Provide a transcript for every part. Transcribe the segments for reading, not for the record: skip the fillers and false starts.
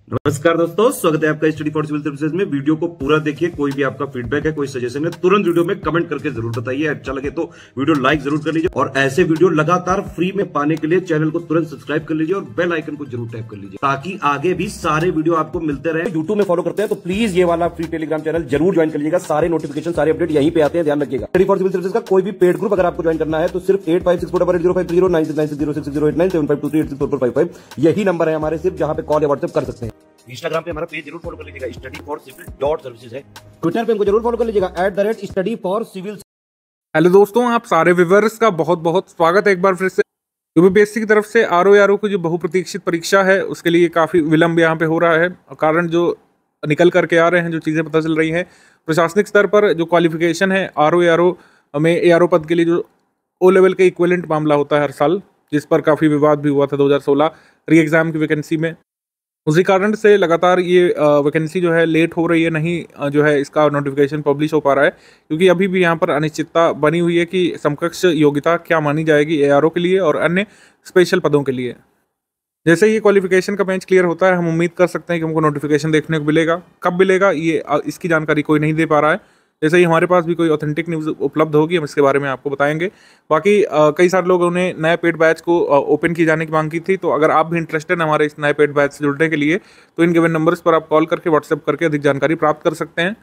नमस्कार दोस्तों, स्वागत है आपका स्टडी फॉर सिविल सर्विसेज में। वीडियो को पूरा देखिए। कोई भी आपका फीडबैक है, कोई सजेशन है, तुरंत वीडियो में कमेंट करके जरूर बताइए। अच्छा लगे तो वीडियो लाइक जरूर कर लीजिए और ऐसे वीडियो लगातार फ्री में पाने के लिए चैनल को तुरंत सब्सक्राइब कर लीजिए और बेल आइकन को जरूर टैप कर लीजिए ताकि आगे भी सारे वीडियो आपको मिलते रहे। यूट्यूब में फॉलो करते हैं तो प्लीज ये वाला फ्री टेलीग्राम चैनल जरूर ज्वाइन कर लीजिएगा। सारे नोटिफिकेशन, सारे अपडेट यहीं पे आते हैं, ध्यान रखिएगा। स्टडी फॉर सिविल सर्विसेज का कोई भी पेड ग्रुप अगर आपको ज्वाइन करना है तो सिर्फ 8564880509696086089483864455 यही नंबर है हमारे, सिर्फ जहां पे कॉल या व्हाट्सएप कर सकते हैं। इंस्टाग्राम पे हमारा पेज जरूर फॉलो कर लीजिएगा, स्टडी फॉर सिविल .सर्विसेज है। ट्विटर पे हमको जरूर फॉलो कर लीजिएगा @study for civil। हेलो दोस्तों, आप सारे व्यूअर्स का बहुत बहुत स्वागत है एक बार फिर से। यूपीपीएससी की तरफ से आरओ की जो बहुप्रतीक्षित परीक्षा है उसके लिए काफ़ी विलंब यहाँ पे हो रहा है। कारण जो निकल करके आ रहे हैं, जो चीज़ें पता चल रही हैं प्रशासनिक स्तर पर, जो क्वालिफिकेशन है आरओ में एआरओ पद के लिए जो ओ लेवल के इक्विवेलेंट मामला होता है हर साल, जिस पर काफ़ी विवाद भी हुआ था 2016 री एग्ज़ाम की वैकेंसी में। उसी कारण से लगातार ये वैकेंसी जो है लेट हो रही है, नहीं जो है इसका नोटिफिकेशन पब्लिश हो पा रहा है, क्योंकि अभी भी यहाँ पर अनिश्चितता बनी हुई है कि समकक्ष योग्यता क्या मानी जाएगी एआरओ के लिए और अन्य स्पेशल पदों के लिए। जैसे ही क्वालिफिकेशन का बेंच क्लियर होता है, हम उम्मीद कर सकते हैं कि हमको नोटिफिकेशन देखने को मिलेगा। कब मिलेगा ये इसकी जानकारी कोई नहीं दे पा रहा है। जैसे ही हमारे पास भी कोई ऑथेंटिक न्यूज़ उपलब्ध होगी हम इसके बारे में आपको बताएंगे। बाकी कई सारे लोगों ने नए पेड बैच को ओपन किए जाने की मांग की थी, तो अगर आप भी इंटरेस्टेड हैं हमारे इस नए पेड बैच से जुड़ने के लिए तो इन गिवन नंबर्स पर आप कॉल करके व्हाट्सएप करके अधिक जानकारी प्राप्त कर सकते हैं।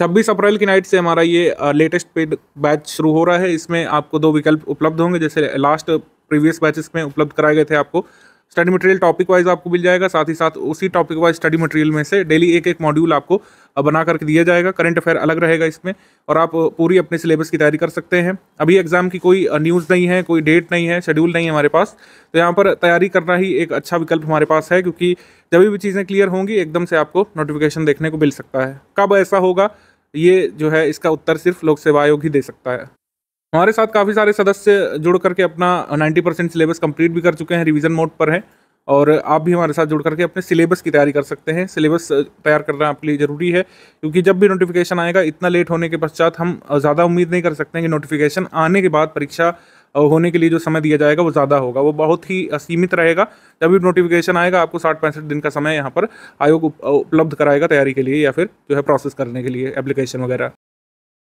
26 अप्रैल की नाइट से हमारा ये लेटेस्ट पेड बैच शुरू हो रहा है। इसमें आपको 2 विकल्प उपलब्ध होंगे। जैसे लास्ट प्रीवियस बैचेस में उपलब्ध कराए गए थे, आपको स्टडी मटेरियल टॉपिक वाइज आपको मिल जाएगा, साथ ही साथ उसी टॉपिक वाइज स्टडी मटेरियल में से डेली एक एक मॉड्यूल आपको बना करके दिया जाएगा। करंट अफेयर अलग रहेगा इसमें और आप पूरी अपने सिलेबस की तैयारी कर सकते हैं। अभी एग्जाम की कोई न्यूज़ नहीं है, कोई डेट नहीं है, शेड्यूल नहीं है हमारे पास, तो यहाँ पर तैयारी करना ही एक अच्छा विकल्प हमारे पास है, क्योंकि जब भी चीज़ें क्लियर होंगी एकदम से आपको नोटिफिकेशन देखने को मिल सकता है। कब ऐसा होगा ये जो है इसका उत्तर सिर्फ लोक सेवा आयोग ही दे सकता है। हमारे साथ काफ़ी सारे सदस्य जुड़ करके अपना 90% सिलेबस कंप्लीट भी कर चुके हैं, रिवीजन मोड पर हैं, और आप भी हमारे साथ जुड़ करके अपने सिलेबस की तैयारी कर सकते हैं। सिलेबस तैयार करना आपके लिए ज़रूरी है, क्योंकि जब भी नोटिफिकेशन आएगा, इतना लेट होने के पश्चात हम ज़्यादा उम्मीद नहीं कर सकते हैं कि नोटिफिकेशन आने के बाद परीक्षा होने के लिए जो समय दिया जाएगा वो ज़्यादा होगा, वो बहुत ही सीमित रहेगा। जब भी नोटिफिकेशन आएगा आपको 60-65 दिन का समय यहाँ पर आयोग उपलब्ध कराएगा तैयारी के लिए या फिर जो है प्रोसेस करने के लिए एप्लीकेशन वगैरह।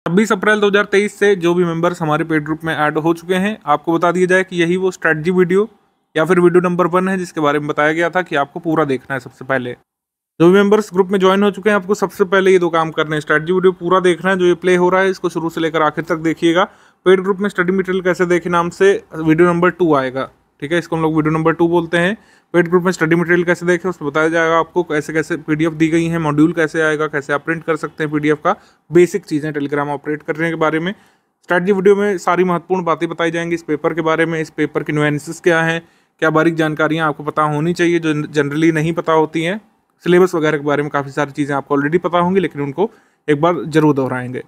26 अप्रैल 2023 से जो भी मेंबर्स हमारे पेड ग्रुप में ऐड हो चुके हैं, आपको बता दिया जाए कि यही वो स्ट्रैटेजी वीडियो या फिर वीडियो नंबर 1 है जिसके बारे में बताया गया था कि आपको पूरा देखना है। सबसे पहले जो भी मेंबर्स ग्रुप में ज्वाइन हो चुके हैं, आपको सबसे पहले ये 2 काम करने हैं। स्ट्रैटेजी वीडियो पूरा देखना है, जो ये प्ले हो रहा है इसको शुरू से लेकर आखिर तक देखिएगा। पेड ग्रुप में स्टडी मटेरियल कैसे देखें नाम से वीडियो नंबर 2 आएगा, ठीक है, इसको हम लोग वीडियो नंबर 2 बोलते हैं। पेड ग्रुप में स्टडी मटेरियल कैसे देखें उसमें बताया जाएगा आपको कैसे कैसे पीडीएफ दी गई है, मॉड्यूल कैसे आएगा, कैसे आप प्रिंट कर सकते हैं पीडीएफ का, बेसिक चीज़ें टेलीग्राम ऑपरेट करने के बारे में। स्ट्रैटेजी वीडियो में सारी महत्वपूर्ण बातें बताई जाएंगी इस पेपर के बारे में, इस पेपर की नुएंसेस क्या हैं, क्या बारीक जानकारियाँ आपको पता होनी चाहिए जो जनरली नहीं पता होती हैं। सिलेबस वगैरह के बारे में काफ़ी सारी चीज़ें आपको ऑलरेडी पता होंगी, लेकिन उनको एक बार जरूर दोहराएंगे।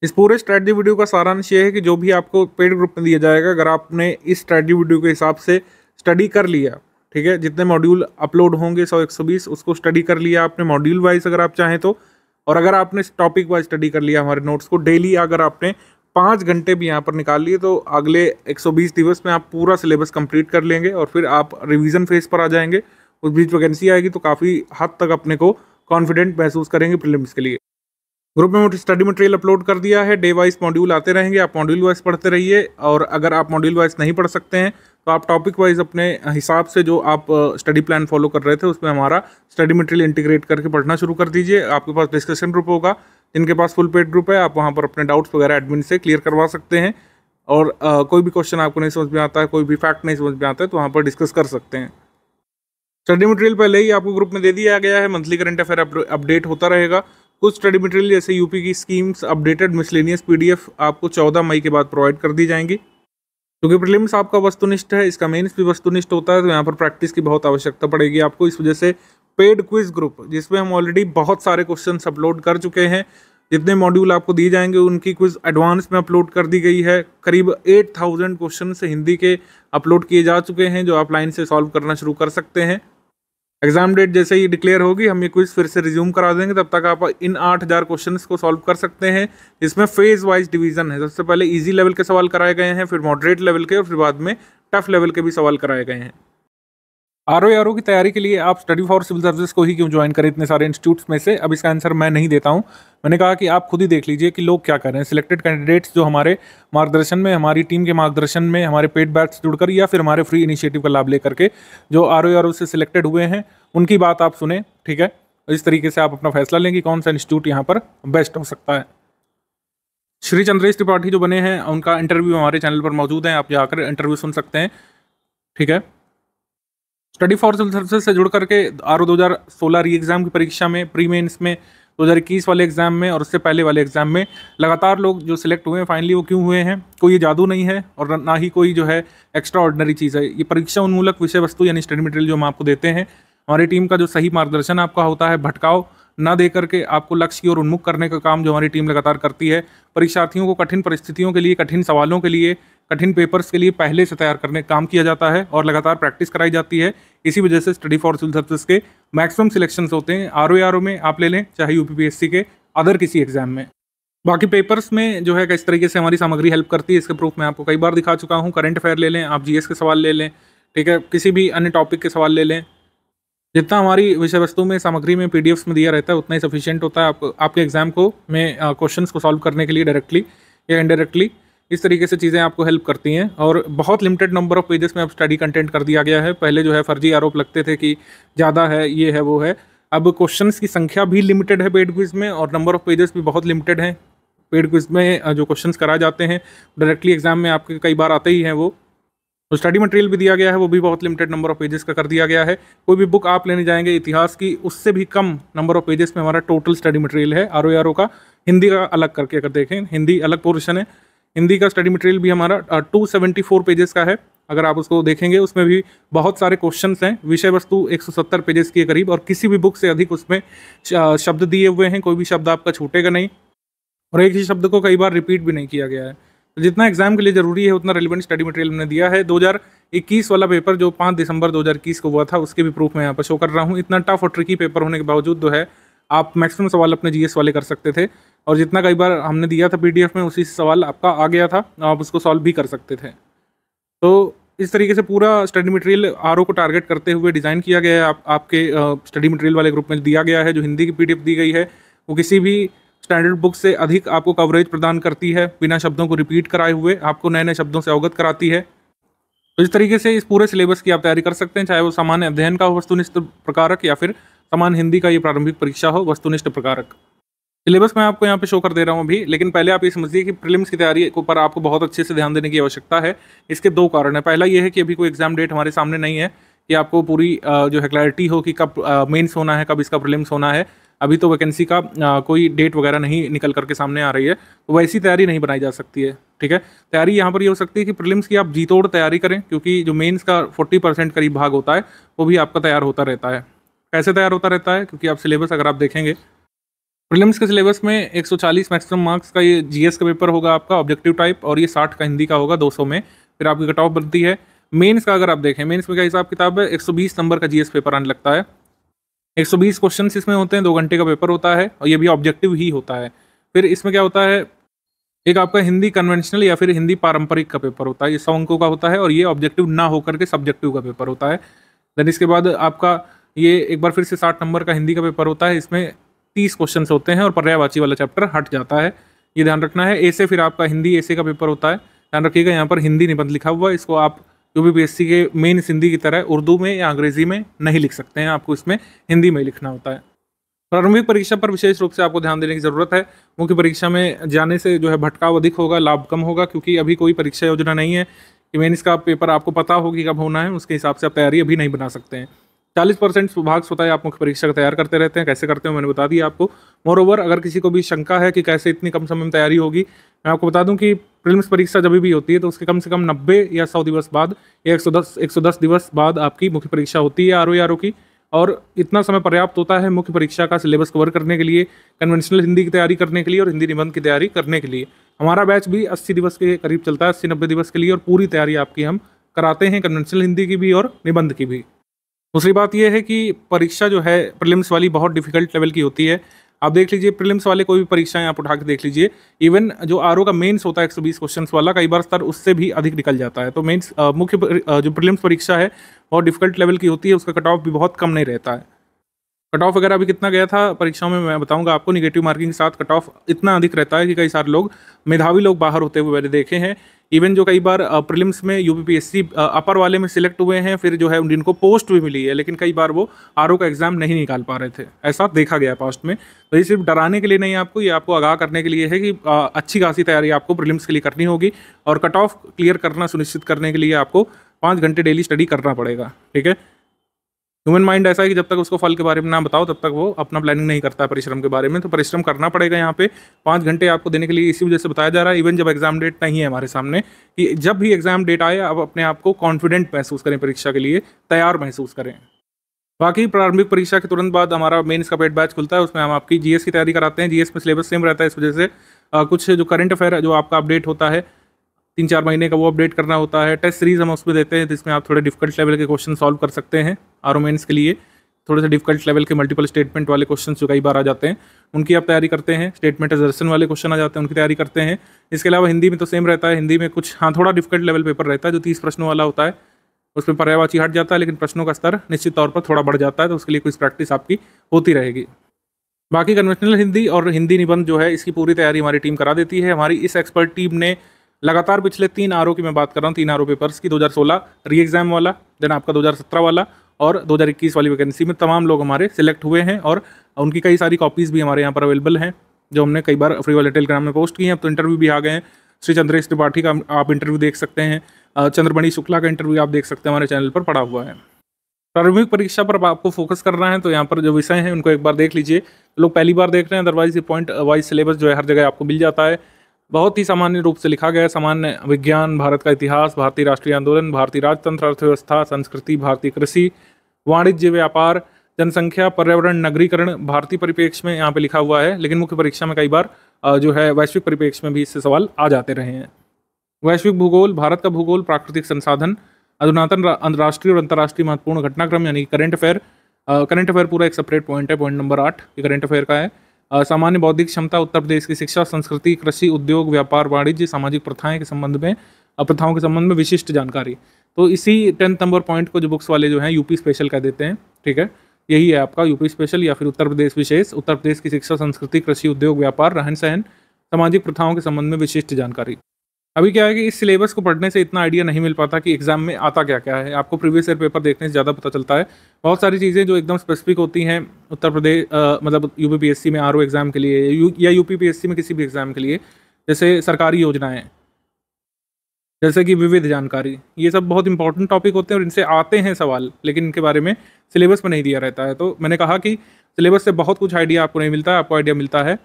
इस पूरे स्ट्रैटेजी वीडियो का सारांश ये है कि जो भी आपको पेड ग्रुप में दिया जाएगा, अगर आपने इस स्ट्रैटेजी वीडियो के हिसाब से स्टडी कर लिया, ठीक है, जितने मॉड्यूल अपलोड होंगे 100-120 उसको स्टडी कर लिया आपने मॉड्यूल वाइज अगर आप चाहें तो, और अगर आपने टॉपिक वाइज स्टडी कर लिया हमारे नोट्स को डेली, अगर आपने 5 घंटे भी यहाँ पर निकाल लिए तो अगले 120 दिवस में आप पूरा सिलेबस कंप्लीट कर लेंगे और फिर आप रिवीजन फेज पर आ जाएंगे। उस बीच वैकेंसी आएगी तो काफ़ी हद तक अपने को कॉन्फिडेंट महसूस करेंगे प्रीलिम्स के लिए। ग्रुप में स्टडी मटेरियल अपलोड कर दिया है, डे वाइज मॉड्यूल आते रहेंगे, आप मॉड्यूल वाइज पढ़ते रहिए। और अगर आप मॉड्यूल वाइज नहीं पढ़ सकते हैं तो आप टॉपिक वाइज अपने हिसाब से जो आप स्टडी प्लान फॉलो कर रहे थे उसमें हमारा स्टडी मटेरियल इंटीग्रेट करके पढ़ना शुरू कर दीजिए। आपके पास डिस्कशन ग्रुप होगा, जिनके पास फुल पेड ग्रुप है आप वहाँ पर अपने डाउट्स वगैरह एडमिन से क्लियर करवा सकते हैं। और कोई भी क्वेश्चन आपको नहीं समझ में आता है, कोई भी फैक्ट नहीं समझ में आता है तो वहाँ पर डिस्कस कर सकते हैं। स्टडी मटेरियल पहले ही आपको ग्रुप में दे दिया गया है, मंथली करंट अफेयर अपडेट होता रहेगा। कुछ स्टडी मटेरियल जैसे यूपी की स्कीम्स अपडेटेड मिसलेनियस पीडीएफ आपको 14 मई के बाद प्रोवाइड कर दी जाएंगी। क्योंकि प्रीलिम्स आपका वस्तुनिष्ठ है, इसका मेंस भी वस्तुनिष्ठ होता है, तो यहाँ पर प्रैक्टिस की बहुत आवश्यकता पड़ेगी आपको। इस वजह से पेड क्विज ग्रुप, जिसमें हम ऑलरेडी बहुत सारे क्वेश्चन अपलोड कर चुके हैं, जितने मॉड्यूल आपको दिए जाएंगे उनकी क्विज एडवांस में अपलोड कर दी गई है। करीब 8000 क्वेश्चन हिंदी के अपलोड किए जा चुके हैं, जो आप लाइन से सॉल्व करना शुरू कर सकते हैं। एग्जाम डेट जैसे ही डिक्लेयर होगी हम ये क्विज फिर से रिज्यूम करा देंगे, तब तक आप इन 8000 क्वेश्चंस को सॉल्व कर सकते हैं। इसमें फेज वाइज डिवीजन है, सबसे पहले इजी लेवल के सवाल कराए गए हैं, फिर मॉडरेट लेवल के और फिर बाद में टफ लेवल के भी सवाल कराए गए हैं। आरओ की तैयारी के लिए आप स्टडी फॉर सिविल सर्विसेज को ही क्यों ज्वाइन करें इतने सारे इंस्टीट्यूट्स में से? अब इसका आंसर मैं नहीं देता हूं। मैंने कहा कि आप खुद ही देख लीजिए कि लोग क्या कर रहे हैं। सिलेक्टेड कैंडिडेट्स जो हमारे मार्गदर्शन में, हमारी टीम के मार्गदर्शन में, हमारे पेड बैच से जुड़कर या फिर हमारे फ्री इनिशिएटिव का लाभ लेकर के जो आरओ से सिलेक्टेड हुए हैं, उनकी बात आप सुने, ठीक है। इस तरीके से आप अपना फैसला लें कि कौन सा इंस्टीट्यूट यहाँ पर बेस्ट हो सकता है। श्री चंद्रेश त्रिपाठी जो बने हैं, उनका इंटरव्यू हमारे चैनल पर मौजूद है, आप जाकर इंटरव्यू सुन सकते हैं, ठीक है। स्टडी फॉर सिविल सर्विसेज से जुड़ करके आरओ 2016 री एग्ज़ाम की परीक्षा में, प्री मेंस में, 2021 वाले एग्ज़ाम में और उससे पहले वाले एग्ज़ाम में लगातार लोग जो सिलेक्ट हुए हैं फाइनली, वो क्यों हुए हैं? कोई ये जादू नहीं है और ना ही कोई जो है एक्स्ट्रा ऑर्डिनरी चीज़ है। ये परीक्षा उन्मूलक विषय वस्तु यानी स्टडी मटेरियल जो हम आपको देते हैं, हमारी टीम का जो सही मार्गदर्शन आपका होता है, भटकाव ना दे करके आपको लक्ष्य की ओर उन्मुख करने का काम जो हमारी टीम लगातार करती है। परीक्षार्थियों को कठिन परिस्थितियों के लिए, कठिन सवालों के लिए, कठिन पेपर्स के लिए पहले से तैयार करने का काम किया जाता है और लगातार प्रैक्टिस कराई जाती है। इसी वजह से स्टडी फॉर सिविल सर्विसेज के मैक्सिमम सिलेक्शंस होते हैं। आरओ में आप ले लें, चाहे यूपीपीएससी के अदर किसी एग्जाम में। बाकी पेपर्स में जो है किस तरीके से हमारी सामग्री हेल्प करती है, इसके प्रूफ मैं आपको कई बार दिखा चुका हूँ। करंट अफेयर ले लें, आप जीएस के सवाल ले लें, ठीक है, किसी भी अन्य टॉपिक के सवाल ले लें। जितना हमारी विषय वस्तु में, सामग्री में, पीडीएफ्स में दिया रहता है, उतना ही सफिशिएंट होता है आपके एग्जाम को में क्वेश्चंस को सॉल्व करने के लिए डायरेक्टली या इनडायरेक्टली। इस तरीके से चीज़ें आपको हेल्प करती हैं और बहुत लिमिटेड नंबर ऑफ पेजेस में अब स्टडी कंटेंट कर दिया गया है। पहले जो है फर्जी आरोप लगते थे कि ज़्यादा है, ये है, वो है। अब क्वेश्चंस की संख्या भी लिमिटेड है पेड क्विज में और नंबर ऑफ पेजेस भी बहुत लिमिटेड हैं। पेड क्विज में जो क्वेश्चंस कराए जाते हैं डायरेक्टली एग्जाम में आपके कई बार आते ही हैं वो। तो स्टडी मटेरियल भी दिया गया है, वो भी बहुत लिमिटेड नंबर ऑफ पेजेस का कर दिया गया है। कोई भी बुक आप लेने जाएंगे इतिहास की, उससे भी कम नंबर ऑफ पेजेस में हमारा टोटल स्टडी मटेरियल है आरओ का। हिंदी का अलग करके अगर देखें, हिंदी अलग पोर्शन है, हिंदी का स्टडी मटेरियल भी हमारा 274 पेजेस का है। अगर आप उसको देखेंगे उसमें भी बहुत सारे क्वेश्चंस हैं। विषय वस्तु 170 पेजेस के करीब और किसी भी बुक से अधिक उसमें शब्द दिए हुए हैं। कोई भी शब्द आपका छूटेगा नहीं और एक ही शब्द को कई बार रिपीट भी नहीं किया गया है। तो जितना एग्जाम के लिए ज़रूरी है उतना रेलिवेंट स्टडी मटेरियल हमने दिया है। 2021 वाला पेपर जो 5 दिसंबर 2021 को हुआ था, उसके भी प्रूफ मैं यहाँ पर शो कर रहा हूँ। इतना टफ और ट्रिकी पेपर होने के बावजूद जो है आप मैक्सिमम सवाल अपने जीएस वाले कर सकते थे और जितना कई बार हमने दिया था पीडीएफ में, उसी सवाल आपका आ गया था, आप उसको सॉल्व भी कर सकते थे। तो इस तरीके से पूरा स्टडी मटेरियल आरओ को टारगेट करते हुए डिज़ाइन किया गया है। आपके स्टडी मटेरियल वाले ग्रुप में दिया गया है। जो हिंदी की पीडीएफ दी गई है वो किसी भी स्टैंडर्ड बुक से अधिक आपको कवरेज प्रदान करती है, बिना शब्दों को रिपीट कराए हुए आपको नए नए शब्दों से अवगत कराती है। तो इस तरीके से इस पूरे सिलेबस की आप तैयारी कर सकते हैं, चाहे वो सामान्य अध्ययन का हो वस्तुनिष्ठ प्रकारक या फिर सामान्य हिंदी का ये प्रारंभिक परीक्षा हो वस्तुनिष्ठ प्रकारक। सिलेबस मैं आपको यहाँ पे शो कर दे रहा हूँ अभी, लेकिन पहले आप ये समझिए कि प्रीलिम्स की तैयारी को पर आपको बहुत अच्छे से ध्यान देने की आवश्यकता है। इसके 2 कारण है। पहला ये है कि अभी कोई एग्जाम डेट हमारे सामने नहीं है कि आपको पूरी जो है क्लैरिटी हो कि कब मेंस होना है, कब इसका प्रीलिम्स होना है। अभी तो वैकेंसी का कोई डेट वगैरह नहीं निकल करके सामने आ रही है, तो वैसी तैयारी नहीं बनाई जा सकती है, ठीक है। तैयारी यहाँ पर ये हो सकती है कि प्रीलिम्स की आप जी तोड़ तैयारी करें, क्योंकि जो मेंस का 40% करीब भाग होता है वो भी आपका तैयार होता रहता है। कैसे तैयार होता रहता है? क्योंकि आप सिलेबस अगर आप देखेंगे, प्रीलिम्स के सिलेबस में 140 मैक्सिमम मार्क्स का ये जीएस का पेपर होगा आपका ऑब्जेक्टिव टाइप, और ये 60 का हिंदी का होगा 200 में, फिर आपकी कट ऑफ बनती है। मेंस का अगर आप देखें, मेंस में क्या हिसाब किताब है, 120 नंबर का जीएस पेपर आने लगता है। 120 क्वेश्चन इसमें होते हैं, 2 घंटे का पेपर होता है और ये भी ऑब्जेक्टिव ही होता है। फिर इसमें क्या होता है, एक आपका हिंदी कन्वेंशनल या फिर हिंदी पारंपरिक का पेपर होता है, ये 100 अंकों का होता है और ये ऑब्जेक्टिव ना होकर के सब्जेक्टिव का पेपर होता है। देन इसके बाद आपका ये एक बार फिर से 60 नंबर का हिंदी का पेपर होता है, इसमें 30 क्वेश्चन होते हैं और पर्यायवाची वाला चैप्टर हट जाता है, ये ध्यान रखना है। ए से फिर आपका हिंदी ऐसे का पेपर होता है, ध्यान रखिएगा यहाँ पर हिंदी निबंध लिखा हुआ है, इसको आप यूपीपीएससी के मेन हिंदी की तरह उर्दू में या अंग्रेजी में नहीं लिख सकते हैं, आपको इसमें हिंदी में लिखना होता है। प्रारंभिक परीक्षा पर विशेष रूप से आपको ध्यान देने की जरूरत है। मुख्य परीक्षा में जाने से जो है भटकाव अधिक होगा, लाभ कम होगा, क्योंकि अभी कोई परीक्षा योजना नहीं है कि मेंस का पेपर आपको पता होगी कब होना है, उसके हिसाब से आप तैयारी अभी नहीं बना सकते हैं। 40% भाग स्वतः है आप मुख्य परीक्षा का तैयार करते रहते हैं। कैसे करते हैं मैंने बता दिया आपको। मोर ओवर, अगर किसी को भी शंका है कि कैसे इतनी कम समय में तैयारी होगी, मैं आपको बता दूं कि प्रीलिम्स परीक्षा जब भी होती है तो उसके कम से कम 90 या 100 दिवस बाद या 110 दिवस बाद आपकी मुख्य परीक्षा होती है आरओ की, और इतना समय पर्याप्त होता है मुख्य परीक्षा का सिलेबस कवर करने के लिए, कन्वेंशनल हिंदी की तैयारी करने के लिए और हिंदी निबंध की तैयारी करने के लिए। हमारा बैच भी 80 दिवस के करीब चलता है, 80-90 दिवस के लिए, और पूरी तैयारी आपकी हम कराते हैं, कन्वेंशनल हिंदी की भी और निबंध की भी। दूसरी बात यह है कि परीक्षा जो है प्रीलिम्स वाली बहुत डिफिकल्ट लेवल की होती है। आप देख लीजिए प्रीलिम्स वाले कोई भी परीक्षाएं आप उठा के देख लीजिए, इवन जो आरओ का मेंस होता है 120 क्वेश्चंस वाला, कई बार स्तर उससे भी अधिक निकल जाता है। तो मेंस जो प्रीलिम्स परीक्षा है बहुत डिफिकल्ट लेवल की होती है, उसका कट ऑफ भी बहुत कम नहीं रहता है। कट ऑफ वगैरह अभी कितना गया था परीक्षाओं में मैं बताऊंगा आपको। निगेटिव मार्किंग के साथ कट ऑफ इतना अधिक रहता है कि कई सारे लोग, मेधावी लोग बाहर होते हुए मैंने देखे हैं। इवन जो कई बार प्रीलिम्स में यूपीपीएससी अपर वाले में सिलेक्ट हुए हैं, फिर जो है जिनको पोस्ट भी मिली है, लेकिन कई बार वो आरओ का एग्जाम नहीं निकाल पा रहे थे, ऐसा देखा गया पास्ट में। तो ये सिर्फ डराने के लिए नहीं आपको, ये आपको आगाह करने के लिए है कि अच्छी खासी तैयारी आपको प्रीलिम्स के लिए करनी होगी, और कट ऑफ क्लियर करना सुनिश्चित करने के लिए आपको 5 घंटे डेली स्टडी करना पड़ेगा। ठीक है, ह्यूमन माइंड ऐसा है कि जब तक उसको फल के बारे में ना बताओ तब तक वो अपना प्लानिंग नहीं करता है परिश्रम के बारे में। तो परिश्रम करना पड़ेगा। यहाँ पे 5 घंटे आपको देने के लिए इसी वजह से बताया जा रहा है, इवन जब एग्जाम डेट नहीं है हमारे सामने, कि जब भी एग्जाम डेट आए आप अपने आप को कॉन्फिडेंट महसूस करें, परीक्षा के लिए तैयार महसूस करें। बाकी प्रारंभिक परीक्षा के तुरंत बाद हमारा मेंस का पेड बैच खुलता है, उसमें हम आपकी जीएस की तैयारी कराते हैं। जीएस में सिलेबस सेम रहता है, इस वजह से कुछ जो करंट अफेयर जो आपका अपडेट होता है 3-4 महीने का, वो अपडेट करना होता है। टेस्ट सीरीज हम उसमें देते हैं जिसमें आप थोड़े डिफिकल्ट लेवल के क्वेश्चन सॉल्व कर सकते हैं। आरओ मेंस के लिए थोड़े से डिफिकल्ट लेवल के मल्टीपल स्टेटमेंट वाले क्वेश्चन जो कई बार आ जाते हैं, उनकी आप तैयारी करते हैं। स्टेटमेंट एजर्शन वाले क्वेश्चन आ जाते हैं, उनकी तैयारी करते हैं। इसके अलावा हिंदी में तो सेम रहता है, हिंदी में कुछ थोड़ा डिफिकल्ट लेवल पेपर रहता है जो 30 प्रश्नों वाला होता है, उसमें पर्यायवाची हट जाता है, लेकिन प्रश्नों का स्तर निश्चित तौर पर थोड़ा बढ़ जाता है, तो उसके लिए कुछ प्रैक्टिस आपकी होती रहेगी। बाकी कन्वेंशनल हिंदी और हिंदी निबंध जो है, इसकी पूरी तैयारी हमारी टीम करा देती है। हमारी इस एक्सपर्ट टीम ने लगातार पिछले 3 आरओ की मैं बात कर रहा हूँ, 3 आरओ पेपर्स की, 2016 री एग्जाम वाला, देन आपका 2017 वाला और 2021 वाली वैकेंसी में तमाम लोग हमारे सिलेक्ट हुए हैं, और उनकी कई सारी कॉपीज़ भी हमारे यहाँ पर अवेलेबल हैं, जो हमने कई बार फ्री वाले टेलीग्राम में पोस्ट की हैं। अब तो इंटरव्यू भी आ गए हैं। श्री चंद्रेश त्रिपाठी का आप इंटरव्यू देख सकते हैं, चंद्रमणि शुक्ला का इंटरव्यू आप देख सकते हैं, हमारे चैनल पर पड़ा हुआ है। प्रारंभिक परीक्षा पर आपको फोकस करना है, तो यहाँ पर जो विषय हैं उनको एक बार देख लीजिए। लोग पहली बार देख रहे हैं, अदरवाइज ये पॉइंट वाइज सिलेबस जो है हर जगह आपको मिल जाता है। बहुत ही सामान्य रूप से लिखा गया है। सामान्य विज्ञान, भारत का इतिहास, भारतीय राष्ट्रीय आंदोलन, भारतीय राजतंत्र, अर्थव्यवस्था, संस्कृति, भारतीय कृषि, वाणिज्य, व्यापार, जनसंख्या, पर्यावरण, नगरीकरण, भारतीय परिप्रेक्ष्य में यहाँ पे लिखा हुआ है, लेकिन मुख्य परीक्षा में कई बार जो है वैश्विक परिप्रेक्ष्य में भी इससे सवाल आ जाते रहे हैं। वैश्विक भूगोल, भारत का भूगोल, प्राकृतिक संसाधन, अधुनातन राष्ट्रीय और अंतर्राष्ट्रीय महत्वपूर्ण घटनाक्रम यानी करंट अफेयर। करंट अफेयर पूरा एक सेपरेट पॉइंट है, पॉइंट नंबर 8 ये करंट अफेयर का है। सामान्य बौद्धिक क्षमता, उत्तर प्रदेश की शिक्षा, संस्कृति, कृषि, उद्योग, व्यापार, वाणिज्य, सामाजिक प्रथाओं के संबंध में विशिष्ट जानकारी। तो इसी 10 नंबर पॉइंट को जो बुक्स वाले जो हैं यूपी स्पेशल कह देते हैं। ठीक है, यही है आपका यूपी स्पेशल या फिर उत्तर प्रदेश विशेष। उत्तर प्रदेश की शिक्षा, संस्कृति, कृषि, उद्योग, व्यापार, रहन सहन, सामाजिक प्रथाओं के संबंध में विशिष्ट जानकारी। अभी क्या है कि इस सिलेबस को पढ़ने से इतना आइडिया नहीं मिल पाता कि एग्जाम में आता क्या क्या है। आपको प्रीवियस ईयर पेपर देखने से ज़्यादा पता चलता है। बहुत सारी चीज़ें जो एकदम स्पेसिफिक होती हैं उत्तर प्रदेश मतलब यूपीपीएससी में आरओ एग्जाम के लिए या यूपीपीएससी में किसी भी एग्जाम के लिए, जैसे सरकारी योजनाएं, जैसे कि विविध जानकारी, ये सब बहुत इंपॉर्टेंट टॉपिक होते हैं और इनसे आते हैं सवाल, लेकिन इनके बारे में सिलेबस में नहीं दिया रहता है। तो मैंने कहा कि सिलेबस से बहुत कुछ आइडिया आपको नहीं मिलता है, आपको आइडिया मिलता है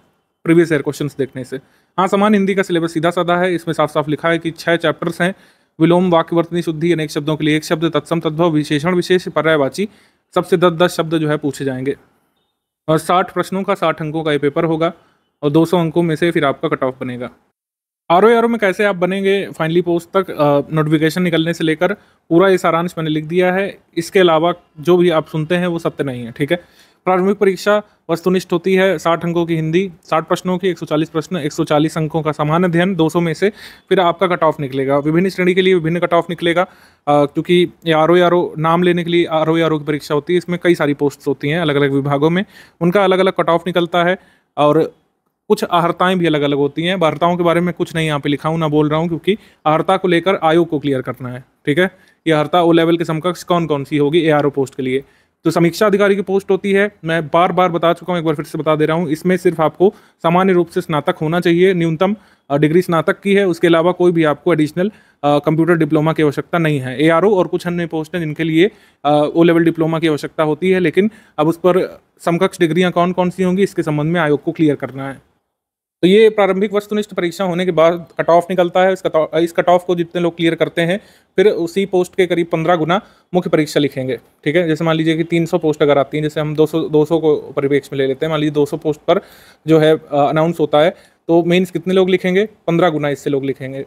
प्रीवियस ईयर क्वेश्चंस देखने से। हाँ, सामान्य हिंदी का सिलेबस सीधा साधा है। इसमें साफ साफ लिखा है कि 6 चैप्टर्स हैं। विलोम, वाक्यवर्तनी शुद्धि, अनेक शब्दों के लिए एक शब्द, तत्सम, तद्भव, विशेषण, विशेष, पर्यायवाची, सबसे 10-10 शब्द जो है पूछे जाएंगे। और 60 प्रश्नों का 60 अंकों का ये पेपर होगा और 200 अंकों में से फिर आपका कट ऑफ बनेगा। आरओ में कैसे आप बनेंगे फाइनली पोस्ट तक, नोटिफिकेशन निकलने से लेकर पूरा ये सारांश मैंने लिख दिया है। इसके अलावा जो भी आप सुनते हैं वो सत्य नहीं है। ठीक है, प्रारंभिक परीक्षा वस्तुनिष्ठ होती है। 60 अंकों की हिंदी, 60 प्रश्नों की 140 प्रश्न, 140 अंकों का सामान्य अध्ययन, 200 में से फिर आपका कट ऑफ निकलेगा। विभिन्न श्रेणी के लिए विभिन्न कट ऑफ निकलेगा, क्योंकि ये आरओ नाम लेने के लिए आरओ की परीक्षा होती है। इसमें कई सारी पोस्ट्स होती हैं अलग अलग विभागों में, उनका अलग अलग कट ऑफ निकलता है और कुछ अर्हताएं भी अलग अलग होती हैं। अर्हताओं के बारे में कुछ नहीं यहाँ पे लिखा हूँ, ना बोल रहा हूँ, क्योंकि अर्हता को लेकर आयोग को क्लियर करना है। ठीक है, ये अर्हता ओ लेवल के समकक्ष कौन कौन सी होगी एआरओ पोस्ट के लिए। तो समीक्षा अधिकारी की पोस्ट होती है, मैं बार बार बता चुका हूँ, एक बार फिर से बता दे रहा हूँ। इसमें सिर्फ आपको सामान्य रूप से स्नातक होना चाहिए, न्यूनतम डिग्री स्नातक की है। उसके अलावा कोई भी आपको एडिशनल कंप्यूटर डिप्लोमा की आवश्यकता नहीं है। एआरओ और कुछ अन्य पोस्ट हैं जिनके लिए ओ लेवल डिप्लोमा की आवश्यकता होती है, लेकिन अब उस पर समकक्ष डिग्रियाँ कौन कौन सी होंगी इसके संबंध में आयोग को क्लियर करना है। तो ये प्रारंभिक वस्तुनिष्ठ परीक्षा होने के बाद कट ऑफ निकलता है। इस कट ऑफ को जितने लोग क्लियर करते हैं फिर उसी पोस्ट के करीब 15 गुना मुख्य परीक्षा लिखेंगे। ठीक है, जैसे मान लीजिए कि 300 पोस्ट अगर आती हैं, जैसे हम 200 को परिप्रेक्ष्य में ले लेते हैं, मान लीजिए 200 पोस्ट पर जो है अनाउंस होता है, तो मेंस कितने लोग लिखेंगे? 15 गुना इससे लोग लिखेंगे,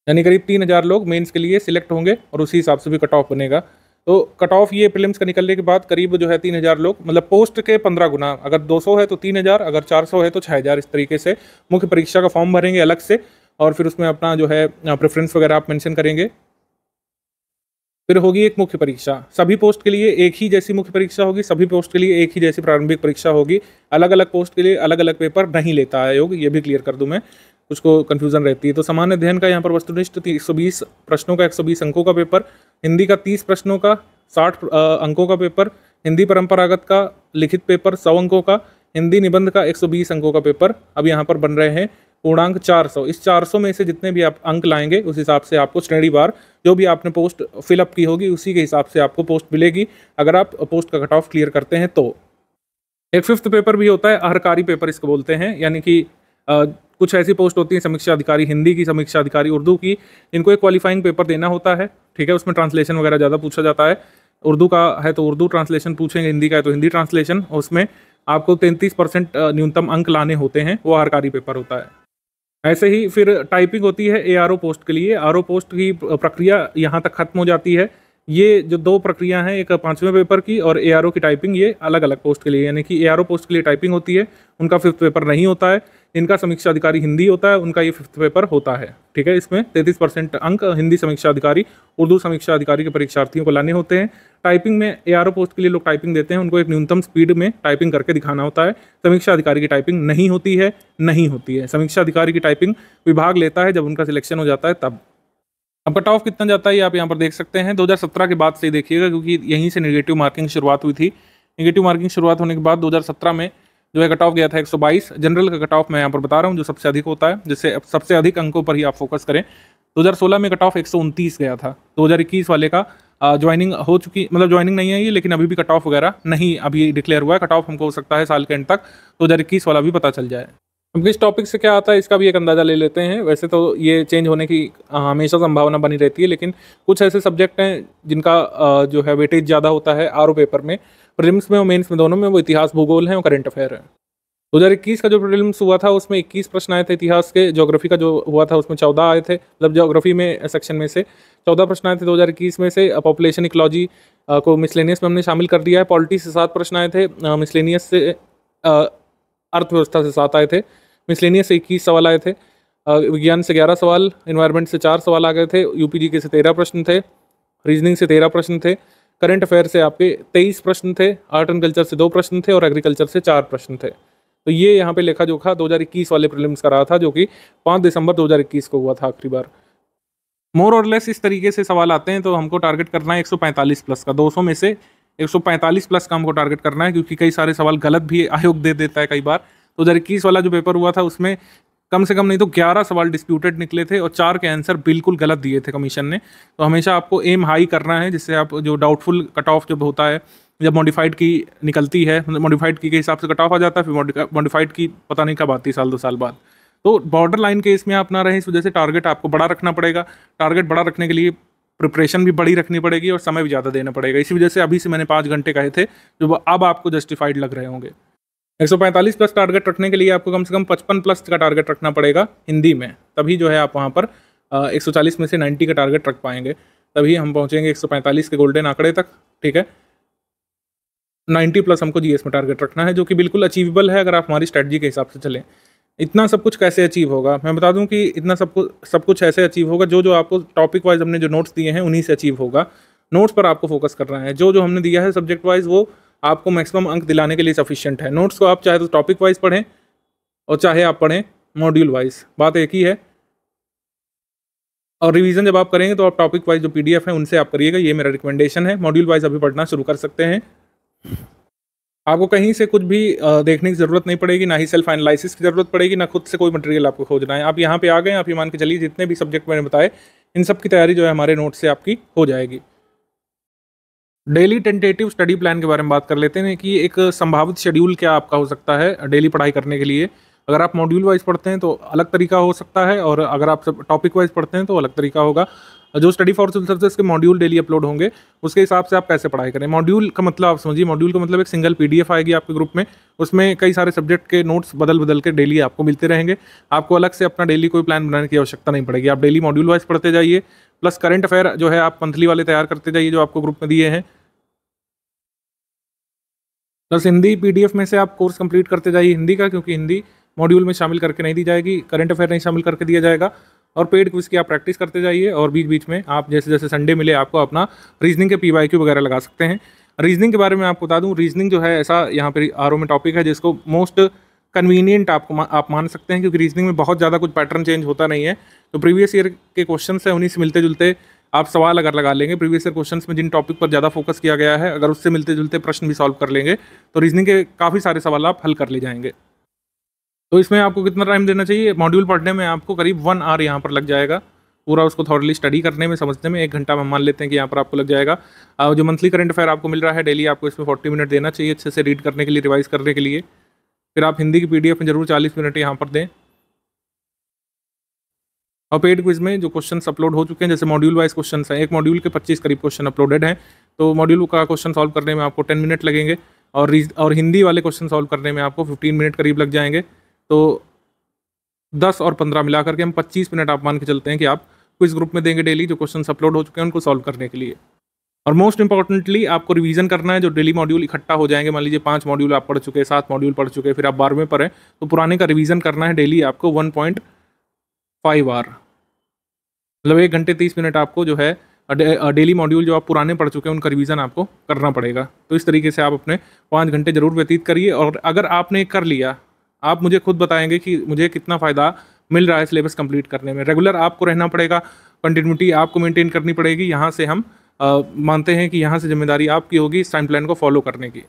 यानी करीब 3000 लोग मेंस के लिए सिलेक्ट होंगे और उसी हिसाब से भी कट ऑफ बनेगा। तो कट ऑफ ये प्रीलिम्स का निकलने के बाद करीब जो है 3000 लोग, मतलब पोस्ट के 15 गुना, अगर 200 है तो 3000, अगर 400 है तो 6000, इस तरीके से मुख्य परीक्षा का फॉर्म भरेंगे अलग से, और फिर उसमें अपना जो है प्रेफरेंस वगैरह आप मेंशन करेंगे। फिर होगी एक मुख्य परीक्षा, सभी पोस्ट के लिए एक ही जैसी मुख्य परीक्षा होगी, सभी पोस्ट के लिए एक ही जैसी प्रारंभिक परीक्षा होगी, अलग अलग पोस्ट के लिए अलग अलग पेपर नहीं लेता आयोग, ये भी क्लियर कर दूं मैं, कुछ को कन्फ्यूजन रहती है। तो सामान्य अध्ययन का यहाँ पर वस्तुनिष्ठ 120 प्रश्नों का 120 अंकों का पेपर, हिंदी का 30 प्रश्नों का 60 अंकों का पेपर, हिंदी परंपरागत का लिखित पेपर 100 अंकों का, हिंदी निबंध का 120 अंकों का पेपर अब यहाँ पर बन रहे हैं पूर्णांक 400। इस 400 में से जितने भी आप अंक लाएंगे उस हिसाब से आपको श्रेणीवार जो भी आपने पोस्ट फिलअप की होगी उसी के हिसाब से आपको पोस्ट मिलेगी, अगर आप पोस्ट का कट ऑफ क्लियर करते हैं तो। एक 5th पेपर भी होता है, अहरकारी पेपर इसको बोलते हैं, यानी कि कुछ ऐसी पोस्ट होती है समीक्षा अधिकारी हिंदी की, समीक्षा अधिकारी उर्दू की, इनको एक क्वालिफाइंग पेपर देना होता है, ठीक है। उसमें ट्रांसलेशन वगैरह ज़्यादा पूछा जाता है, उर्दू का है तो उर्दू ट्रांसलेशन पूछेंगे, हिंदी का है तो हिंदी ट्रांसलेशन, उसमें आपको 33% न्यूनतम अंक लाने होते हैं, वो अहरकारी पेपर होता है। ऐसे ही फिर टाइपिंग होती है एआरओ पोस्ट के लिए, आरओ पोस्ट की प्रक्रिया यहाँ तक खत्म हो जाती है। ये जो 2 प्रक्रिया हैं, एक 5वें पेपर की और एआरओ की टाइपिंग, ये अलग अलग पोस्ट के लिए, यानी कि एआरओ पोस्ट के लिए टाइपिंग होती है, उनका 5th पेपर नहीं होता है, इनका समीक्षा अधिकारी हिंदी होता है, उनका ये 5th पेपर होता है, ठीक है। इसमें 33% अंक हिंदी समीक्षा अधिकारी, उर्दू समीक्षा अधिकारी के परीक्षार्थियों को लाने होते हैं। टाइपिंग में एआरओ पोस्ट के लिए लोग टाइपिंग देते हैं, उनको एक न्यूनतम स्पीड में टाइपिंग करके दिखाना होता है। समीक्षा अधिकारी की टाइपिंग नहीं होती है। समीक्षा अधिकारी की टाइपिंग विभाग लेता है जब उनका सिलेक्शन हो जाता है तब। अब कट ऑफ कितना जाता है ये आप यहाँ पर देख सकते हैं, 2017 के बाद से ही देखिएगा, क्योंकि यहीं से नेगेटिव मार्किंग शुरुआत हुई थी। नेगेटिव मार्किंग शुरुआत होने के बाद 2017 में जो है कट ऑफ गया था 122। जनरल का कट ऑफ मैं यहाँ पर बता रहा हूँ जो सबसे अधिक होता है, जिससे सबसे अधिक अंकों पर ही आप फोकस करें। 2016 में कट ऑफ 129 गया था। 2021 वाले का ज्वाइनिंग हो चुकी, मतलब ज्वाइनिंग नहीं है ये, लेकिन अभी भी कट ऑफ वगैरह नहीं अभी डिक्लेयर हुआ है। कट ऑफ हमको हो सकता है साल के एंड तक 2021 वाला भी पता चल जाए। अब किस टॉपिक से क्या आता है इसका भी एक अंदाज़ा ले लेते हैं। वैसे तो ये चेंज होने की हमेशा संभावना बनी रहती है, लेकिन कुछ ऐसे सब्जेक्ट हैं जिनका जो है वेटेज ज़्यादा होता है आरओ पेपर में, प्रीलिम्स में और मेंस में दोनों में, वो इतिहास, भूगोल है और करंट अफेयर है। 2021 का जो प्रीलिम्स हुआ था उसमें 21 प्रश्न आए थे इतिहास के, ज्योग्राफी का जो हुआ था उसमें 14 आए थे, मतलब ज्योग्राफी में सेक्शन में से 14 प्रश्न आए थे 2021 में से। पॉपुलेशन इकोलॉजी को मिसलेनियस में हमने शामिल कर दिया है। पॉलिटी से 7 प्रश्न आए थे, मिसलेनियस से अर्थव्यवस्था से 7 आए थे, मिसलेनियस से 21 सवाल आए थे, विज्ञान से 11 सवाल, एनवायरनमेंट से 4 सवाल आ गए थे, यूपीजीके से 13 प्रश्न थे, रीजनिंग से 13 प्रश्न थे, करंट अफेयर से आपके 23 प्रश्न थे, आर्ट एंड कल्चर से 2 प्रश्न थे और एग्रीकल्चर से 4 प्रश्न थे। तो ये यहाँ पे लेखा जोखा 2021 वाले प्रीलिम्स का रहा था, जो कि 5 दिसंबर 2021 को हुआ था आखिरी बार। मोर और लेस इस तरीके से सवाल आते हैं, तो हमको टारगेट करना है 145 प्लस का, 200 में से 145 प्लस का हमको टारगेट करना है, क्योंकि कई सारे सवाल गलत भी आयोग दे देता है कई बार। 2021 वाला जो पेपर हुआ था उसमें कम से कम नहीं तो 11 सवाल डिस्प्यूटेड निकले थे और 4 के आंसर बिल्कुल गलत दिए थे कमीशन ने। तो हमेशा आपको एम हाई करना है, जिससे आप जो डाउटफुल कट ऑफ जब होता है, जब मॉडिफाइड की निकलती है, मॉडिफाइड की के हिसाब से कट ऑफ आ जाता है, फिर मॉडिफाइड की पता नहीं कब आती, साल 2 साल बाद। तो बॉर्डर लाइन केस में आप ना रहे, इस वजह से टारगेट आपको बड़ा रखना पड़ेगा। टारगेट बड़ा रखने के लिए प्रिपरेशन भी बड़ी रखनी पड़ेगी और समय भी ज़्यादा देना पड़ेगा। इसी वजह से अभी से मैंने 5 घंटे कहे थे, जो अब आपको जस्टिफाइड लग रहे होंगे। 145 प्लस टारगेट रखने के लिए आपको कम से कम 55 प्लस का टारगेट रखना पड़ेगा हिंदी में, तभी जो है आप वहाँ पर 140 में से 90 का टारगेट रख पाएंगे, तभी हम पहुँचेंगे 145 के गोल्डन आंकड़े तक, ठीक है। 90 प्लस हमको जीएस में टारगेट रखना है, जो कि बिल्कुल अचीवेबल है अगर आप हमारी स्ट्रेटजी के हिसाब से चलें। इतना सब कुछ कैसे अचीव होगा, मैं बता दूं कि इतना सब कुछ ऐसे अचीव होगा, जो आपको टॉपिक वाइज हमने जो नोट्स दिए हैं उन्हीं से अचीव होगा। नोट्स पर आपको फोकस करना है, जो हमने दिया है सब्जेक्ट वाइज वो आपको मैक्सिमम अंक दिलाने के लिए सफिशिएंट है। नोट्स को आप चाहे तो टॉपिक वाइज पढ़ें और चाहे आप पढ़ें मॉड्यूल वाइज, बात एक ही है। और रिवीजन जब आप करेंगे तो आप टॉपिक वाइज जो पीडीएफ है उनसे आप करिएगा, ये मेरा रिकमेंडेशन है। मॉड्यूल वाइज अभी पढ़ना शुरू कर सकते हैं। आपको कहीं से कुछ भी देखने की ज़रूरत नहीं पड़ेगी, ना ही सेल्फ एनालिसिस की ज़रूरत पड़ेगी, ना खुद से कोई मटेरियल आपको खोजना है। आप यहाँ पे आ गए, आप ये मान के चलिए जितने भी सब्जेक्ट मैंने बताए इन सब की तैयारी जो है हमारे नोट से आपकी हो जाएगी। डेली टेंटेटिव स्टडी प्लान के बारे में बात कर लेते हैं कि एक संभावित शेड्यूल क्या आपका हो सकता है डेली पढ़ाई करने के लिए। अगर आप मॉड्यूल वाइज पढ़ते हैं तो अलग तरीका हो सकता है, और अगर आप सब टॉपिक वाइज पढ़ते हैं तो अलग तरीका होगा। जो स्टडी फॉर सिविल सर्विसेज के मॉड्यूल डेली अपलोड होंगे उसके हिसाब से आप कैसे पढ़ाई करें। मॉड्यूल का मतलब आप समझिए, मॉड्यूल का मतलब एक सिंगल पीडीएफ आएगी आपके ग्रुप में, उसमें कई सारे सब्जेक्ट के नोट्स बदल के डेली आपको मिलते रहेंगे। आपको अलग से अपना डेली कोई प्लान बनाने की आवश्यकता नहीं पड़ेगी। आप डेली मॉड्यूल वाइज पढ़ते जाइए, प्लस करंट अफेयर जो है आप मंथली वाले तैयार करते जाइए जो आपको ग्रुप में दिए हैं। प्लस हिंदी पीडीएफ में से आप कोर्स कंप्लीट करते जाइए हिंदी का, क्योंकि हिंदी मॉड्यूल में शामिल करके नहीं दी जाएगी, करंट अफेयर नहीं शामिल करके दिया जाएगा। और पेड क्विज की आप प्रैक्टिस करते जाइए और बीच बीच में आप जैसे जैसे संडे मिले आपको अपना रीजनिंग के PYQ वगैरह लगा सकते हैं। रीजनिंग के बारे में आपको बता दूं, रीजनिंग जो है ऐसा यहाँ पे आरओ में टॉपिक है जिसको मोस्ट कन्वीनियंट आप मान सकते हैं, क्योंकि रीजनिंग में बहुत ज़्यादा कुछ पैटर्न चेंज होता नहीं है। तो प्रीवियस ईयर के क्वेश्चन है उन्हीं से मिलते जुलते आप सवाल अगर लगा लेंगे, प्रीवियस ईयर क्वेश्चंस में जिन टॉपिक पर ज़्यादा फोकस किया गया है अगर उससे मिलते जुलते प्रश्न भी सॉल्व कर लेंगे तो रीजनिंग के काफ़ी सारे सवाल आप हल कर ले जाएंगे। तो इसमें आपको कितना टाइम देना चाहिए? मॉड्यूल पढ़ने में आपको करीब 1 आवर यहाँ पर लग जाएगा, पूरा उसको थॉरली स्टडी करने में, समझने में 1 घंटा हम मान लेते हैं कि यहाँ पर आपको लग जाएगा। जो मंथली करंट अफेयर आपको मिल रहा है डेली, आपको इसमें 40 मिनट देना चाहिए अच्छे से रीड करने के लिए, रिवाइज करने के लिए। फिर आप हिंदी की PDF में जरूर 40 मिनट यहाँ पर दें। और पेड क्विज में जो क्वेश्चंस अपलोड हो चुके हैं, जैसे मॉड्यूल वाइज क्वेश्चंस हैं, एक मॉड्यूल के 25 करीब क्वेश्चन अपलोडेड हैं, तो मॉड्यूल का क्वेश्चन सॉल्व करने में आपको 10 मिनट लगेंगे और हिंदी वाले क्वेश्चन सॉल्व करने में आपको 15 मिनट करीब लग जाएंगे। तो 10 और 15 मिला करके हम 25 मिनट आप मान के चलते हैं कि आप क्विज ग्रुप में देंगे डेली, जो क्वेश्चन अपलोड हो चुके हैं उनको सॉल्व करने के लिए। और मोस्ट इंपॉर्टेंटली आपको रिवीजन करना है, जो डेली मॉड्यूल इकट्ठा हो जाएंगे, मान लीजिए 5 मॉड्यूल आप पढ़ चुके, 7 मॉड्यूल पढ़ चुके, फिर आप 12वें पर हैं, तो पुराने का रिवीजन करना है डेली आपको 1.5 आवर, मतलब 1 घंटे 30 मिनट आपको जो है डेली मॉड्यूल जो आप पुराने पढ़ चुके हैं उनका रिवीजन आपको करना पड़ेगा। तो इस तरीके से आप अपने 5 घंटे जरूर व्यतीत करिए। और अगर आपने कर लिया, आप मुझे खुद बताएंगे कि मुझे कितना फ़ायदा मिल रहा है सिलेबस कंप्लीट करने में। रेगुलर आपको रहना पड़ेगा, कंटिन्यूटी आपको मेंटेन करनी पड़ेगी। यहाँ से हम मानते हैं कि यहाँ से जिम्मेदारी आपकी होगी इस टाइम प्लान को फॉलो करने की।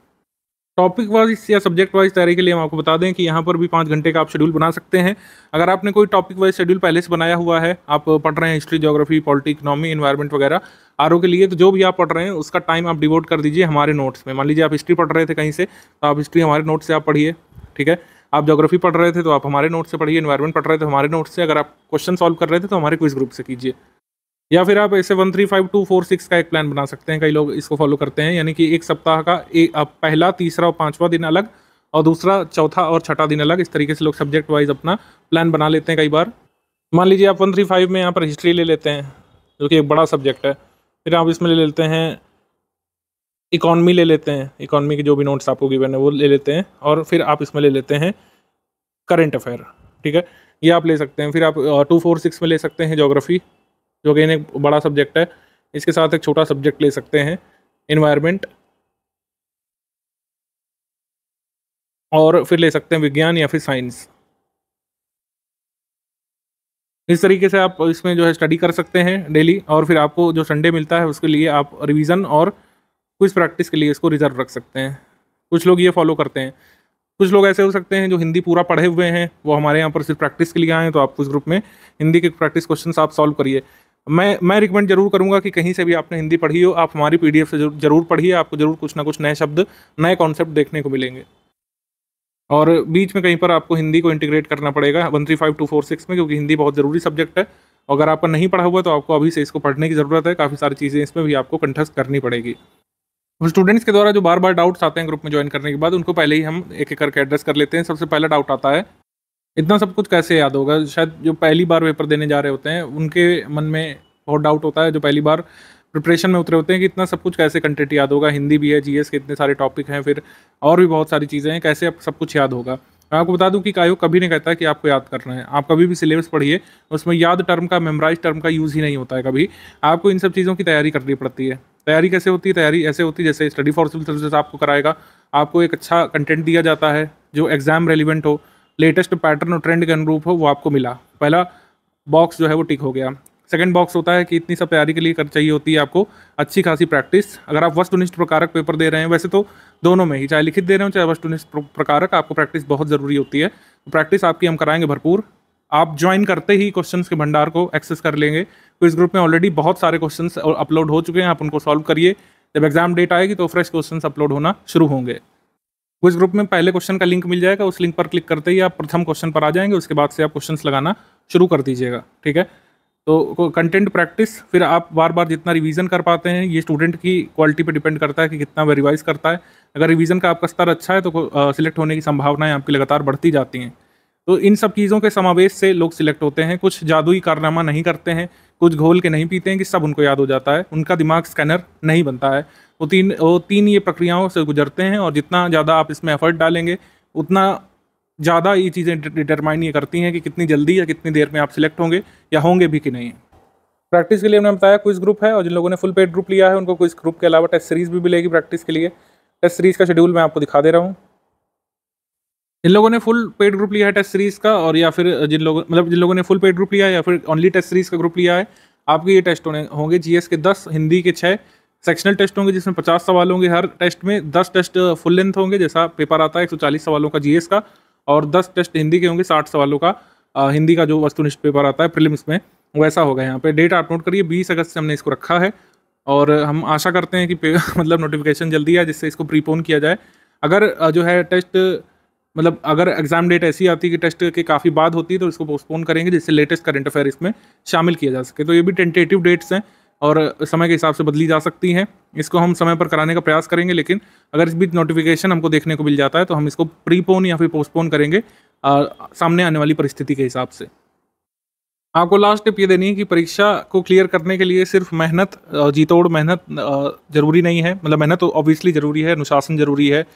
टॉपिक वाइज या सब्जेक्ट वाइज तैयारी के लिए हम आपको बता दें कि यहाँ पर भी 5 घंटे का आप शेड्यूल बना सकते हैं। अगर आपने कोई टॉपिक वाइज शेड्यूल पहले से बनाया हुआ है, आप पढ़ रहे हैं history, geography, polity, economy, environment वगैरह आरओ के लिए, तो जो भी आप पढ़ रहे हैं उसका टाइम आप डिवोट कर दीजिए हमारे नोट्स में। मान लीजिए आप हिस्ट्री पढ़ रहे थे कहीं से, तो आप हिस्ट्री हमारे नोट से आप पढ़िए, ठीक है। आप ज्योग्राफी पढ़ रहे थे तो आप हमारे नोट से पढ़िए, एनवायरनमेंट पढ़ रहे थे हमारे नोट से, अगर आप क्वेश्चन सॉल्व कर रहे थे तो हमारे क्विज ग्रुप से कीजिए। या फिर आप ऐसे 135-246 का एक प्लान बना सकते हैं, कई लोग इसको फॉलो करते हैं, यानी कि एक सप्ताह का आप पहला, तीसरा और 5वां दिन अलग और दूसरा, चौथा और छठा दिन अलग, इस तरीके से लोग सब्जेक्ट वाइज अपना प्लान बना लेते हैं। कई बार मान लीजिए आप 135 में यहाँ पर हिस्ट्री ले लेते हैं जो कि एक बड़ा सब्जेक्ट है, फिर आप इसमें ले लेते हैं इकॉनमी, ले लेते हैं इकॉनमी के जो भी नोट्स आपको गिवन है वो ले लेते हैं, और फिर आप इसमें ले लेते हैं करंट अफेयर, ठीक है, ये आप ले सकते हैं। फिर आप 246 में ले सकते हैं ज्योग्राफी, जो कि एक बड़ा सब्जेक्ट है, इसके साथ एक छोटा सब्जेक्ट ले सकते हैं एनवायरनमेंट, और फिर ले सकते हैं विज्ञान या फिर साइंस। इस तरीके से आप इसमें जो है स्टडी कर सकते हैं डेली, और फिर आपको जो संडे मिलता है उसके लिए आप रिवीजन और क्विज प्रैक्टिस के लिए इसको रिजर्व रख सकते हैं। कुछ लोग ये फॉलो करते हैं, कुछ लोग ऐसे हो सकते हैं जो हिंदी पूरा पढ़े हुए हैं, वो हमारे यहाँ पर सिर्फ प्रैक्टिस के लिए आए हैं, तो आप उस ग्रुप में हिंदी के प्रैक्टिस क्वेश्चंस आप सॉल्व करिए। मैं रिकमेंड जरूर करूँगा कि कहीं से भी आपने हिंदी पढ़ी हो, आप हमारी PDF से जरूर पढ़िए, आपको जरूर कुछ ना कुछ नए शब्द, नए कॉन्सेप्ट देखने को मिलेंगे। और बीच में कहीं पर आपको हिंदी को इंटीग्रेट करना पड़ेगा 135-246 में, क्योंकि हिंदी बहुत ज़रूरी सब्जेक्ट है। अगर आपका नहीं पढ़ा हुआ तो आपको अभी से इसको पढ़ने की ज़रूरत है, काफ़ी सारी चीज़ें इसमें भी आपको कंठस्थ करनी पड़ेगी। स्टूडेंट्स के द्वारा जो बार बार डाउट्स आते हैं ग्रुप में ज्वाइन करने के बाद, उनको पहले ही हम एक एक करके एड्रेस कर लेते हैं। सबसे पहला डाउट आता है, इतना सब कुछ कैसे याद होगा? शायद जो पहली बार पेपर देने जा रहे होते हैं उनके मन में बहुत डाउट होता है, जो पहली बार प्रिपरेशन में उतरे होते हैं कि इतना सब कुछ कैसे कंटेंट याद होगा, हिंदी भी है, GS के इतने सारे टॉपिक हैं, फिर और भी बहुत सारी चीज़ें हैं, कैसे अब सब कुछ याद होगा। मैं आपको बता दूं कि आयोग कभी नहीं कहता कि आपको याद करना है। आप कभी भी सिलेबस पढ़िए, उसमें याद टर्म का, मेमोराइज टर्म का यूज़ ही नहीं होता है कभी। आपको इन सब चीज़ों की तैयारी करनी पड़ती है। तैयारी कैसे होती है? तैयारी ऐसे होती है जैसे स्टडी फॉर सिविल सर्विसेज आपको कराएगा, आपको एक अच्छा कंटेंट दिया जाता है जो एग्जाम रेलिवेंट हो, लेटेस्ट पैटर्न और ट्रेंड के अनुरूप हो, वो आपको मिला। पहला बॉक्स जो है वो टिक हो गया। सेकंड बॉक्स होता है कि इतनी सब तैयारी के लिए चाहिए होती है आपको अच्छी खासी प्रैक्टिस। अगर आप वस्तुनिष्ठ प्रकारक पेपर दे रहे हैं, वैसे तो दोनों में ही, चाहे लिखित दे रहे हो चाहे वस्तुनिष्ठ प्रकारक, आपको प्रैक्टिस बहुत ज़रूरी होती है। तो प्रैक्टिस आपकी हम कराएंगे भरपूर। आप ज्वाइन करते ही क्वेश्चंस के भंडार को एक्सेस कर लेंगे। तो इस ग्रुप में ऑलरेडी बहुत सारे क्वेश्चंस अपलोड हो चुके हैं, आप उनको सॉल्व करिए। जब एग्जाम डेट आएगी तो फ्रेश क्वेश्चंस अपलोड होना शुरू होंगे। इस ग्रुप में पहले क्वेश्चन का लिंक मिल जाएगा, उस लिंक पर क्लिक करते ही आप प्रथम क्वेश्चन पर आ जाएंगे। उसके बाद से आप क्वेश्चंस लगाना शुरू कर दीजिएगा, ठीक है। तो कंटेंट प्रैक्टिस, फिर आप बार बार जितना रिवीजन कर पाते हैं, ये स्टूडेंट की क्वालिटी पे डिपेंड करता है कि कितना वो रिवाइज करता है। अगर रिवीजन का आपका स्तर अच्छा है तो सिलेक्ट होने की संभावनाएं आपकी लगातार बढ़ती जाती हैं। तो इन सब चीज़ों के समावेश से लोग सिलेक्ट होते हैं। कुछ जादुई कारनामा नहीं करते हैं, कुछ घोल के नहीं पीते हैं कि सब उनको याद हो जाता है, उनका दिमाग स्कैनर नहीं बनता है। वो तीन ये प्रक्रियाओं से गुजरते हैं, और जितना ज़्यादा आप इसमें एफर्ट डालेंगे उतना ज़्यादा ये चीज़ें डिटरमाइन ये करती हैं कि कितनी जल्दी या कितनी देर में आप सिलेक्ट होंगे या होंगे भी कि नहीं। प्रैक्टिस के लिए हमने बताया क्विज ग्रुप है, और जिन लोगों ने फुल पेड ग्रुप लिया है उनको क्विज ग्रुप के अलावा टेस्ट सीरीज भी मिलेगी प्रैक्टिस के लिए। टेस्ट सीरीज का शेड्यूल मैं आपको दिखा दे रहा हूँ। जिन लोगों ने फुल पेड ग्रुप लिया है टेस्ट सीरीज का, और या फिर जिन लोगों ने फुल पेड ग्रुप लिया है या फिर ओनली टेस्ट सीरीज का ग्रुप लिया है, आपके ये टेस्ट होंगे जीएस के 10, हिंदी के 6 सेक्शनल टेस्ट होंगे जिसमें 50 सवाल होंगे। हर टेस्ट में 10 टेस्ट फुल लेंथ होंगे, जैसा पेपर आता है 140 सवालों का जीएस का, और 10 टेस्ट हिंदी के होंगे 60 सवालों का। हिंदी का जो वस्तुनिष्ठ पेपर आता है प्रीलिम्स में, वैसा होगा। यहाँ पे डेट आप नोट करिए, 20 अगस्त से हमने इसको रखा है, और हम आशा करते हैं कि मतलब नोटिफिकेशन जल्दी आए जिससे इसको प्रीपोन किया जाए। अगर जो है टेस्ट अगर एग्जाम डेट ऐसी आती है कि टेस्ट के काफ़ी बाद होती है तो इसको पोस्टपोन करेंगे जिससे लेटेस्ट करंट अफेयर इसमें शामिल किया जा सके। तो ये भी टेंटेटिव डेट्स हैं और समय के हिसाब से बदली जा सकती हैं। इसको हम समय पर कराने का प्रयास करेंगे, लेकिन अगर इस बीच नोटिफिकेशन हमको देखने को मिल जाता है तो हम इसको प्रीपोन या फिर पोस्टपोन करेंगे सामने आने वाली परिस्थिति के हिसाब से। आपको लास्ट टिप ये देनी है कि परीक्षा को क्लियर करने के लिए सिर्फ मेहनत, जीतोड़ मेहनत जरूरी नहीं है। मतलब मेहनत तो ऑब्वियसली ज़रूरी है, अनुशासन ज़रूरी है,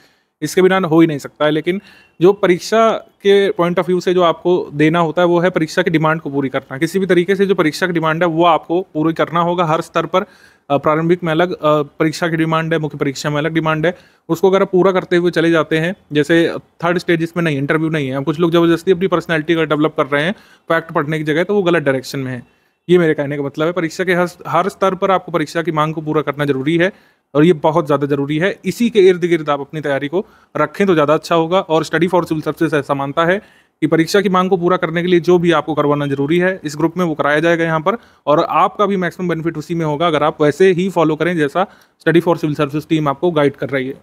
इसके बिना हो ही नहीं सकता है। लेकिन जो परीक्षा के पॉइंट ऑफ व्यू से जो आपको देना होता है वो है परीक्षा की डिमांड को पूरी करना। किसी भी तरीके से जो परीक्षा की डिमांड है वो आपको पूरी करना होगा हर स्तर पर। प्रारंभिक में अलग परीक्षा की डिमांड है, मुख्य परीक्षा में अलग डिमांड है। उसको अगर आप पूरा करते हुए चले जाते हैं, जैसे थर्ड स्टेज इसमें नहीं, इंटरव्यू नहीं है, कुछ लोग ज़बरदस्ती अपनी पर्सनैलिटी का डेवलप कर रहे हैं फैक्ट पढ़ने की जगह, तो वो गलत डायरेक्शन में है। ये मेरे कहने का मतलब है। परीक्षा के हर स्तर पर आपको परीक्षा की मांग को पूरा करना जरूरी है, और ये बहुत ज़्यादा जरूरी है। इसी के इर्द गिर्द आप अपनी तैयारी को रखें तो ज़्यादा अच्छा होगा। और स्टडी फॉर सिविल सर्विसेज ऐसा मानता है कि परीक्षा की मांग को पूरा करने के लिए जो भी आपको करवाना जरूरी है इस ग्रुप में वो कराया जाएगा यहाँ पर, और आपका भी मैक्सिमम बेनिफिट उसी में होगा अगर आप वैसे ही फॉलो करें जैसा study for civil services team आपको गाइड कर रही है।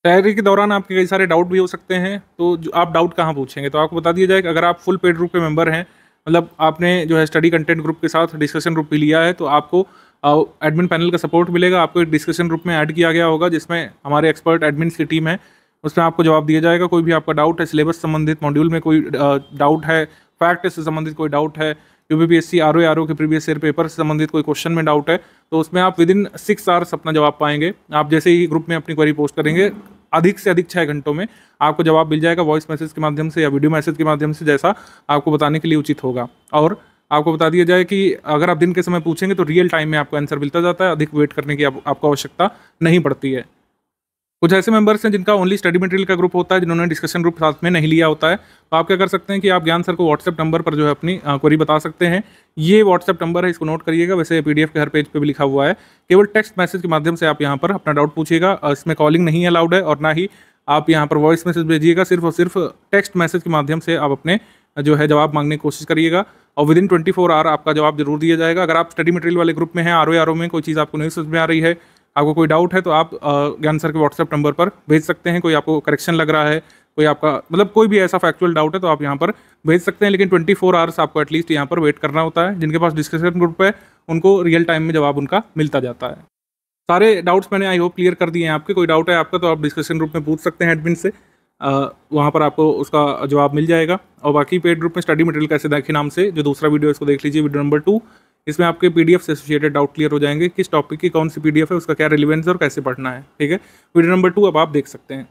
तैयारी के दौरान आपके कई सारे डाउट भी हो सकते हैं, तो आप डाउट कहाँ पूछेंगे, तो आपको बता दिया जाए कि अगर आप फुल पेड ग्रुप के मेंबर हैं, मतलब आपने जो है स्टडी कंटेंट ग्रुप के साथ डिस्कशन ग्रुप भी लिया है, तो आपको एडमिन पैनल का सपोर्ट मिलेगा। आपको एक डिस्कशन ग्रुप में ऐड किया गया होगा जिसमें हमारे एक्सपर्ट एडमिन्स की टीम है, उसमें आपको जवाब दिया जाएगा। कोई भी आपका डाउट है, सिलेबस संबंधित मॉड्यूल में कोई डाउट है, फैक्ट से संबंधित कोई डाउट है, यूपीपीएससी आरओ के प्रीवियस ईयर पेपर से संबंधित कोई क्वेश्चन में डाउट है, तो उसमें आप विदिन 6 आवर्स अपना जवाब पाएंगे। आप जैसे ही ग्रुप में अपनी क्वेरी पोस्ट करेंगे, अधिक से अधिक 6 घंटों में आपको जवाब मिल जाएगा, वॉइस मैसेज के माध्यम से या वीडियो मैसेज के माध्यम से, जैसा आपको बताने के लिए उचित होगा। और आपको बता दिया जाए कि अगर आप दिन के समय पूछेंगे तो रियल टाइम में आपको आंसर मिलता जाता है, अधिक वेट करने की आपको आवश्यकता नहीं पड़ती है। कुछ ऐसे मेंबर्स हैं जिनका ओनली स्टडी मटेरियल का ग्रुप होता है, जिन्होंने डिस्कशन ग्रुप साथ में नहीं लिया होता है, तो आप क्या कर सकते हैं कि आप ज्ञान सर को व्हाट्सएप नंबर पर जो है अपनी क्वेरी बता सकते हैं। ये व्हाट्सएप नंबर है, इसको नोट करिएगा। वैसे पीडीएफ के हर पेज पे भी लिखा हुआ है। केवल टेक्स्ट मैसेज के माध्यम से आप यहाँ पर अपना डाउट पूछिएगा। इसमें कॉलिंग नहीं अलाउड है, और ना ही आप यहाँ पर वॉइस मैसेज भेजिएगा। सिर्फ और सिर्फ टेक्स्ट मैसेज के माध्यम से आप अपने जो है जवाब मांगने की कोशिश करिएगा, और विदिन 24 आवर आपका जवाब जरूर दिया जाएगा। अगर आप स्टडी मटेरियल वाले ग्रुप में हैं, आरओ में कोई चीज़ आपको नहीं समझ में आ रही है, आपको कोई डाउट है, तो आप ज्ञान सर के व्हाट्सएप नंबर पर भेज सकते हैं। कोई आपको करेक्शन लग रहा है, कोई आपका मतलब कोई भी ऐसा फैक्चुअल डाउट है, तो आप यहाँ पर भेज सकते हैं। लेकिन 24 आवर्स आपको एटलीस्ट यहाँ पर वेट करना होता है। जिनके पास डिस्कशन ग्रुप है उनको रियल टाइम में जवाब उनका मिलता जाता है। सारे डाउट्स मैंने आई होप क्लियर कर दिए हैं आपके। कोई डाउट है आपका तो आप डिस्कशन ग्रुप में पूछ सकते हैं एडमिन से, वहाँ पर आपको उसका जवाब मिल जाएगा। और बाकी पेड ग्रुप में स्टडी मटेरियल कैसे देखें नाम से जो दूसरा वीडियो, इसको देख लीजिए, वीडियो नंबर 2। इसमें आपके पीडीएफ से एसोसिएटेड डाउट क्लियर हो जाएंगे, किस टॉपिक की कौन सी पीडीएफ है, उसका क्या रिलेवेंस है और कैसे पढ़ना है। ठीक है, वीडियो नंबर 2 अब आप देख सकते हैं।